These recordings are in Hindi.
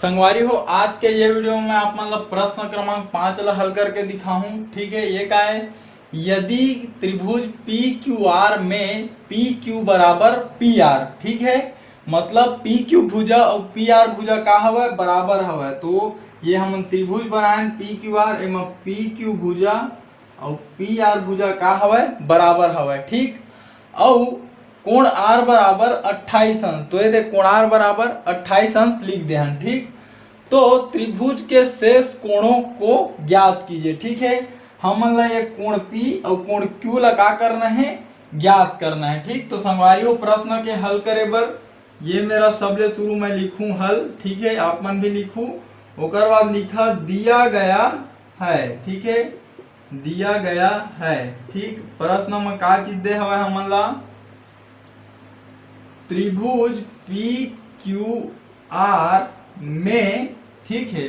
संगवारी हो, आज के ये वीडियो में आप मतलब प्रश्न क्रमांक 5 ला हल करके दिखाऊं। ठीक है, ये क्या है, यदि त्रिभुज पी क्यू आर में पी क्यू बराबर पी आर, ठीक है, मतलब पी क्यू भुजा और पी आर भुजा का हवे बराबर हवे, तो ये हम त्रिभुज बनाए P Q R, M P Q भुजा और पी आर भुजा का हवे बराबर हवे। ठीक, और कोण आर बराबर 28 अंश, तो ये देख कोण आर बराबर 28 अंश लिख दे हैं। ठीक, तो त्रिभुज के शेष कोणों को ज्ञात कीजिए। ठीक है, हम ये कोण P और कोण Q लगा करना है, ज्ञात करना है। ठीक, तो संगवारियों प्रश्न के हल करे बर ये मेरा सबले शुरू में लिखूं हल। ठीक है, आप मन भी लिखू, ओकर बाद लिखा दिया गया है। ठीक है, दिया गया है। ठीक, प्रश्न में का चीज दे हवे हमन ला, त्रिभुज पी क्यू आर में, ठीक है,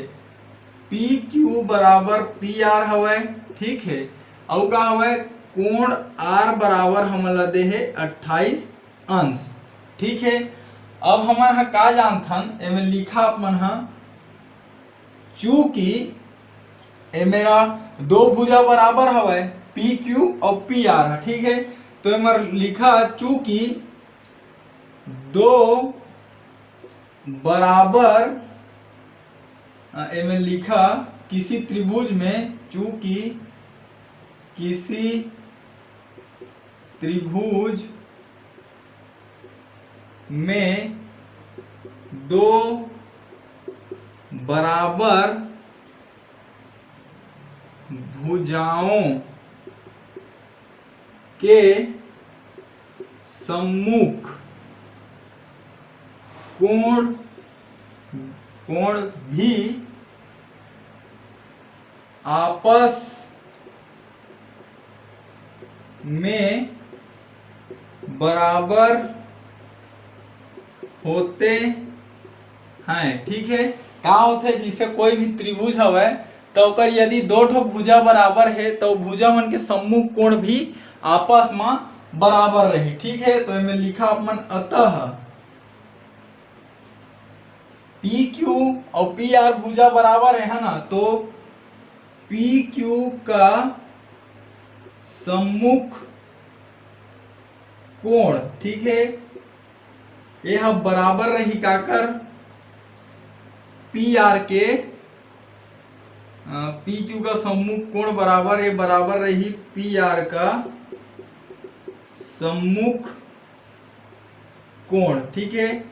पी क्यू बराबर पी आर हवे। ठीक है, और का हवे कोण आर बराबर हमन ला दे है 28 अंश। ठीक है, अब हमन हा का जानथन, एमे लिखा अपन हा, चूंकि ए मेरा दो भुजा बराबर हवे पी क्यू और पी आर। ठीक है, तो एमे लिखा चूंकि दो बराबर, एमे लिखा किसी त्रिभुज में, चूंकि किसी त्रिभुज में दो बराबर भुजाओं के सम्मुख कोण भी आपस में बराबर होते हैं। ठीक है, क्या होते, जिसे कोई भी त्रिभुज हवे तो ओकर यदि दो ठो भुजा बराबर है तो भुजा मन के सम्मुख कोण भी आपस में बराबर रहे। ठीक है, तो इसमें लिखा अपन अतः पी क्यू और पी आर भुजा बराबर है ना, तो पी क्यू का सम्मुख कोण, ठीक है, यह बराबर रही काकर पी आर के, पी क्यू का सम्मुख कोण बराबर, ये बराबर रही पी आर का सम्मुख कोण। ठीक है,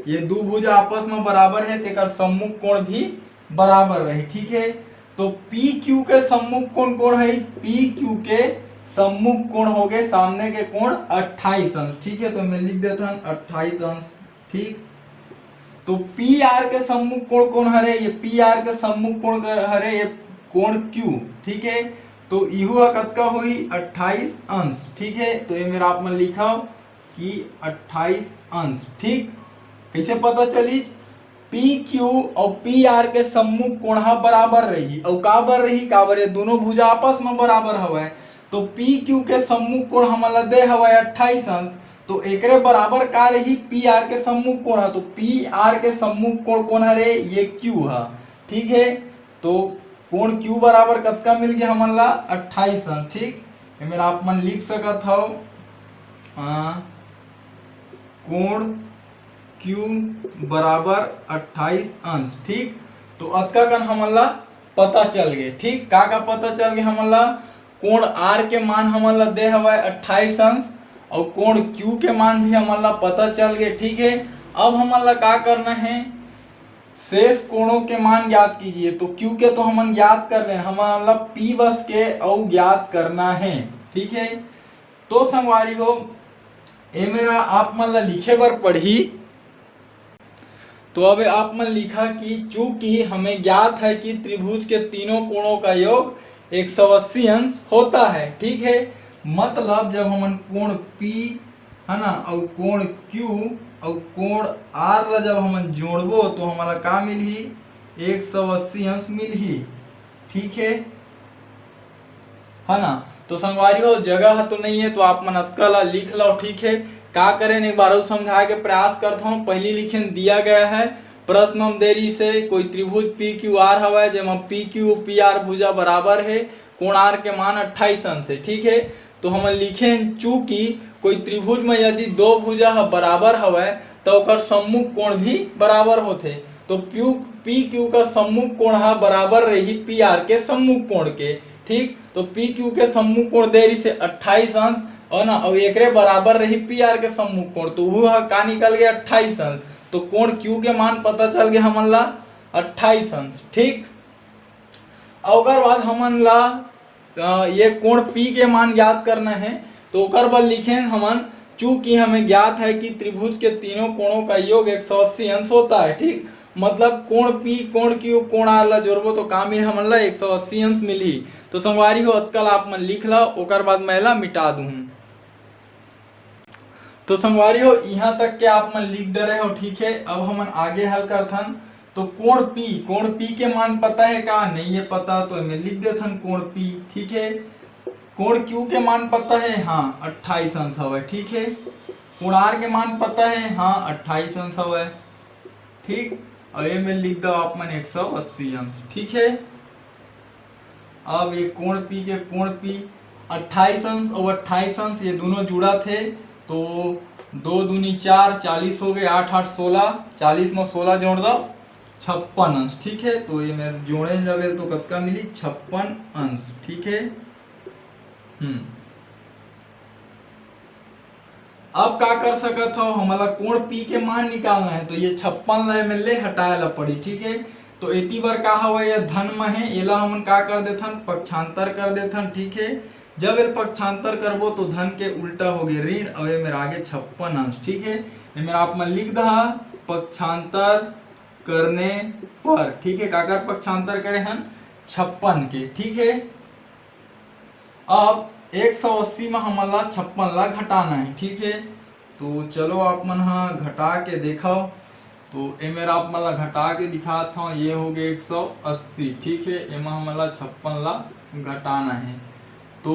ये दो भुजा आपस में बराबर है, तेकर सम्मुख कोण भी बराबर रही। ठीक है, तो पी क्यू के सम्मुख कोण कौन है, पी क्यू के सम्मुख कोण हो गए सामने के कोण 28 अंश। ठीक है, तो मैं लिख देता हूं 28 अंश। ठीक, तो पी आर के सम्मुख कोण कौन हरे, ये पी आर के सम्मुख कोण हरे ये कोण Q। ठीक है, तो इहु कतका हुई 28 अंश। ठीक है, तो ये मेरा आप में लिखा कि 28 अंश। ठीक, कैसे पता चली, पी क्यू और पी आर के सम्मुख कोण बराबर रही, और का बर रही, का बर ये दोनों भुजा आपस में बराबर हवे, तो पी क्यू के सम्मुख कोण हमला दे हवे 28 अंश, तो एकरे बराबर का रही पी आर के सम्मुख कोण, तो पी आर के सम्मुख कोण कौन हरे, ये क्यू है। ठीक है, तो कोण क्यू बराबर कतका मिल गया हमला 28 अंश। ठीक, ये मेरा आप मन लिख सकत हो, कोण Q बराबर 28 अंश। ठीक, तो अतका कन हमला पता चल गए। ठीक, का पता चल गया हमला, कोण R के मान हमला दे हवा 28 अंश, और कोण Q के मान भी हमला पता चल गए। ठीक है, अब हमला का करना है, शेष कोणों के मान ज्ञात कीजिए। तो Q के तो हम ज्ञात कर रहे हैं, हमला P बस के और ज्ञात करना है। ठीक है, तो संगवारी हो, ये मेरा आप मन लिखे बर पढ़ी, तो अब आप मन लिखा कि चूंकि हमें ज्ञात है कि त्रिभुज के तीनों कोणों का योग 180 अंश होता है। ठीक है, मतलब जब हम कोण P है ना और कोण Q और कोण R ला जब हम जोड़बो तो हमारा का मिलही, 180 अंश मिलही। ठीक है ना, तो संगवारी हो जगह तो नहीं है तो आप मन अतका ला लिख लो। ठीक है, का करें एक बार समझा के प्रयास करता हूँ। पहली लिखे दिया गया है प्रश्न हम देरी से कोई त्रिभुज पी क्यू आर हवा जेमा पी क्यू पी आर भुजा बराबर है, कोण आर के मान 28 अंश है। ठीक है, तो हम लिखे चूंकि कोई त्रिभुज में यदि दो भुजा बराबर हवा तो ओकर सम्मुख कोण भी बराबर होते, तो पी क्यू का सम्मुख कोण बराबर रही पी आर के सम्मुख कोण के। ठीक, तो पी क्यू के सम्मुख कोण देरी से 28 अंश और ना और एकरे बराबर रही पी आर के सम्मुख कोण, तो वह का निकल गया 28 अंश। तो कोण क्यू के मान पता चल गया हमन ला 28 अंश। ठीक, और बाद हमन ला ये कोण पी के मान ज्ञात करना है, तो ओकर बाद लिखे हमन चूंकि हमें ज्ञात है कि त्रिभुज के तीनों कोणों का योग 180 अंश होता है। ठीक, मतलब कोण पी कोण क्यू कोण आर ला जोड़बो तो का मिल हमन ला 180 अंश मिली। तो संगवारी हो अतकल आप मन लिख ला, ओकर बाद मैं ला मिटा दूं। तो संगवारी हो यहाँ तक के आप मन लिख दे रहे हो। ठीक है, अब हमन आगे हल करथन। तो कोण पी के मान पता है का? नहीं है पता, तो मैं लिख देथन कोण पी। ठीक है, कोण क्यू के मान पता है, हाँ 28 अंश हवे। ठीक है, कोण आर के मान पता है, हाँ 28 अंश हवे। ठीक, और ये मैं लिख दो आप मन 180 अंश। ठीक है, अब ये कोण पी 28 अंश और 28 अंश ये दोनों जुड़ा थे, तो 2 दूनी 4 40 हो गए, 8 8 16, 40 में 16 जोड़ दो 56 अंश। ठीक है, तो ये मेरे जोड़े लगे तो कतका मिली 56 अंश। ठीक है, अब का कर सकत हो, हमारा कोण पी के मान निकालना है, तो ये 56 ला में ले हटाए ला पड़ी। ठीक है, तो एती बार का हवा ये धन में है, एला हमन का कर देथन पक्षांतर कर देथन। ठीक है, जब ये पक्षांतर करबो तो धन के उल्टा हो गए ऋण, और ये मेरा आगे 56 अंश। ठीक है, ये मेरा आप मन लिख दहा पक्षांतर करने पर। ठीक है, काकर पक्षांतर करे हन 56 के। ठीक है, अब 180 में हमन ला 56 ला घटाना है। ठीक है, तो चलो आप मन घटा के देखो, तो ये मेरा आप मन ला घटा के दिखाता हूँ। ये हो गए 180। ठीक है, एमा हमन ला 56 ला घटाना है, तो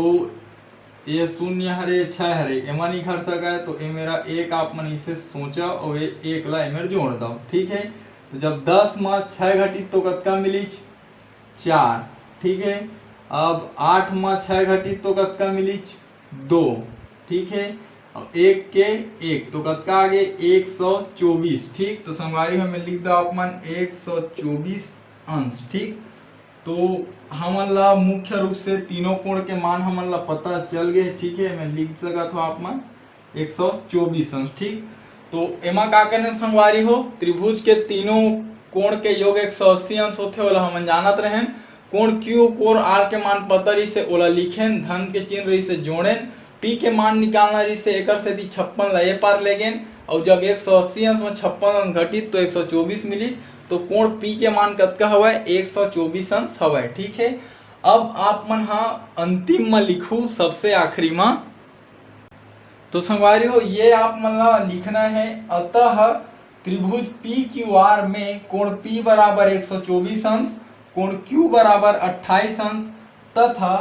ये 0 हरे 6 हरे एमा नहीं घट सका है, तो ये मेरा 1 आप मन इसे सोचा और ये 1 ला एमेर जोड़ दो। ठीक है, तो जब 10 में 6 घटी तो कतका मिली 4। ठीक है, अब 8 में 6 घटी तो कतका मिली 2। ठीक है, अब 1 के 1 तो कतका आगे 124। ठीक, तो संगवारी में लिख दो आप मन 124 अंश। ठीक, तो हमन ला मुख्य रूप से तीनों कोण के मान हमन ला पता चल गए। ठीक है, मैं लिख सकत हो आप मन 124 अंश। ठीक, तो एमा का करने संगवारी हो, त्रिभुज के तीनों कोण के योग 180 अंश होथे, ओला हमन जानत रहें। कोण क्यू कोण आर के मान पता रही से ओला लिखेन, धन के चिन्ह रही से जोड़ेन, पी के मान निकालना रही से एकर से 56 ला ए पार ले गेन, और जब 180 अंश में 56 अंश घटित तो 124 मिली, तो कोण पी के मान कतका हवा 124 अंश हवा। ठीक है, अब आप मन अंतिम में लिखू सबसे आखिरी में, तो संगवारी हो ये आप मन ला लिखना है। अतः त्रिभुज पी क्यू आर में कोण पी बराबर 124 अंश, कोण क्यू बराबर 28 अंश तथा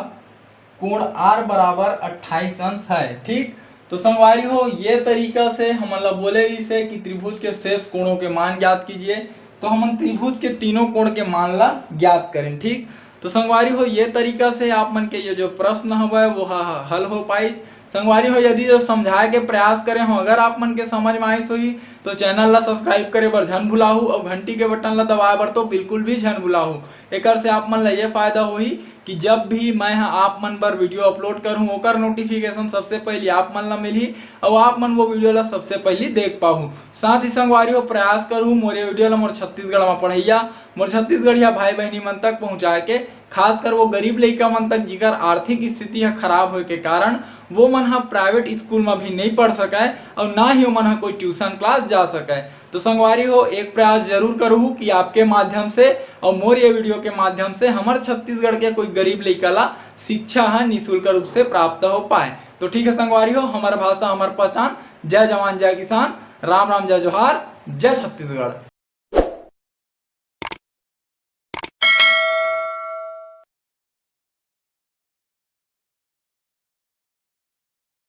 कोण आर बराबर 28 अंश है। ठीक, तो संगवारी हो ये तरीका से हम बोले से कि त्रिभुज के शेष कोणों के मान ज्ञात कीजिए, तो हम त्रिभुज के तीनों कोण के मान ला ज्ञात करें। ठीक, तो संगवारी हो ये तरीका से आप मन के ये जो प्रश्न है वो हल हो पाई। संगवारी हो यदि जो समझाए के प्रयास करे हो, अगर आप मन के समझ में आई सोही तो चैनल ला सब्सक्राइब करे बर झन भुलाहू, और घंटी के बटन ला दबाए बर तो बिल्कुल भी झन भुलाहू। एकर से आप मन ला ये फायदा होही कि जब भी मैं आप मन बर वीडियो अपलोड करूँ ओकर नोटिफिकेशन सबसे पहले आप मन ला मिली, और आप मन वो वीडियो ला सबसे पहले देख पाहू। साथ ही संगवारी हो प्रयास करूँ मोरे वीडियो ला मोर छत्तीसगढ़ में पढ़ैया मोर छत्तीसगढ़िया भाई बहनी मन तक पहुँचाए के, खासकर वो गरीब लइका मन तक जिकर आर्थिक स्थिति खराब होए के कारण वो मन प्राइवेट स्कूल में भी नहीं पढ़ सके और ना ही वो मन कोई ट्यूशन क्लास जा सके। तो संगवारी हो एक प्रयास जरूर करूँ कि आपके माध्यम से और मोर ये वीडियो के माध्यम से हमारे छत्तीसगढ़ के कोई गरीब लइका ला शिक्षा निःशुल्क रूप से प्राप्त हो पाए। तो ठीक है संगवारी हो, हमारा भाषा हमार पहचान। जय जवान जय किसान, राम राम जय जोहार, जय छत्तीसगढ़।